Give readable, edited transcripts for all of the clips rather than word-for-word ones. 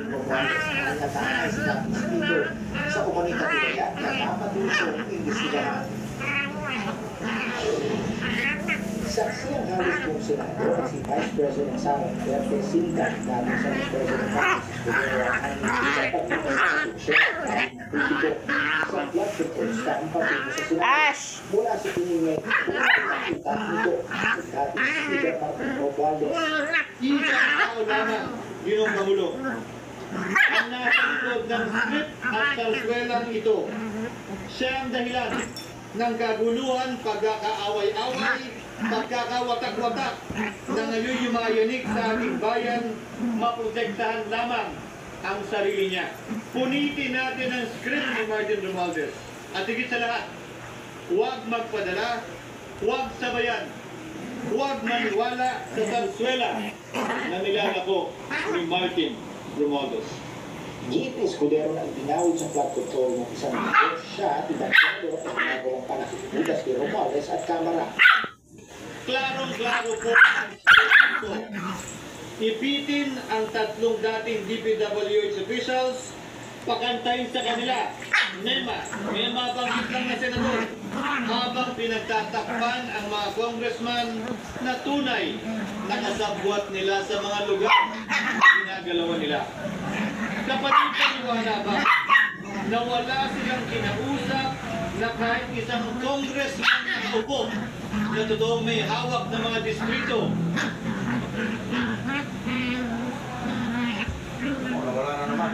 Romualdez ang nataas na speaker sa komunidad nila na napatulong imbestigahan. Saksi ang House kong Senado at si Vice President Sara Duterte Sinigang galing sa Vice President Francis Escudero ang hindi sa pag-instruksyon ng politiko sa flood control sa impapito sa Senado. Mula sa piningay, nakita nito at dating Speaker Martin Romualdez. Isang tao lamang, Ginong Pangulo, ang nasa likod ng script at sarswelang ito. Siya ang dahilan ng kaguluhan, pagkakaaway-away, pagkakawatak-watak na ngayon yumayanig sa ating bayan, maprotektahan lamang ang sarili niya. Punitin natin ang script ni Martin Romualdez. At higit sa lahat, huwag magpadala, huwag sabayan, huwag maniwala sa sarswela na nilalako ni Martin Romualdez. Giit Escudero na ibinawid sa flood control ng isang minuto siya at ibang plano at ginagawang panakikibutas ni Romualdez at Kamara. Klarong-klaro po ang ito. Ipitin ang tatlong dating DPWH officials, pakantayin sa kanila. May mabanggit lang na senador habang pinagtatakpan ang mga congressman na tunay na kasabwat nila sa mga lugar na ginagalawan nila. Kapaniwala ba na wala silang kinausap na kahit isang congressman na upo na totoong may hawak ng mga distrito? Wala na naman.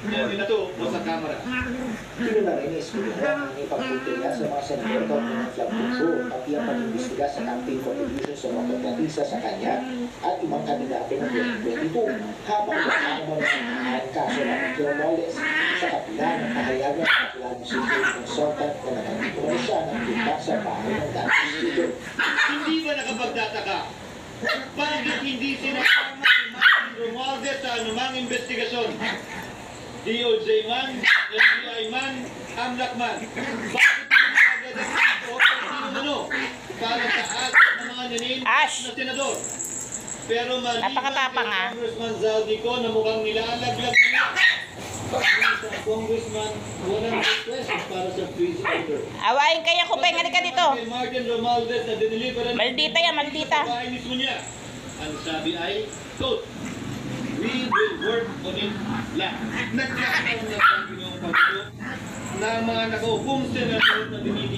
Hindi na ito o sa Kamara. Pinuna rin ni Escudero ang ipagpupila sa mga senador kaugnay ng flood control pati ang pag-imbestiga sa campaign contributions sa mga kontrabisa sa kanya at ibang kandidato ng 2022 habang wala naman ang kaso ng Romualdez sa kapila ng kahayagan ng kapilang secret consultant na nagandito na siya ng kita sa bahay ng dating speaker. Hindi ba nakapagtataka? Bakit hindi sinasama si Martin Romualdez sa anumang investigasyon? DOJ man, NBI man, AMLAC man. Bakit hindi nagdadagdag o sino-mano para sa atin ng mga ninin na senador? Pero maliban kay Congressman Zaldico na mukhang nilalaglag niya. Sa Congressman, walang request para sa freeze order. Awayin kaya ko pa, halika dito. Martin Romualdez na diniliveran Maldita yan, maldita. sa bahay mismo niya. Ang sabi ay, quote, "We will work on it lang." Nagkakaroon na sa Ginong Pangulo na mga nakaupong senador na dinili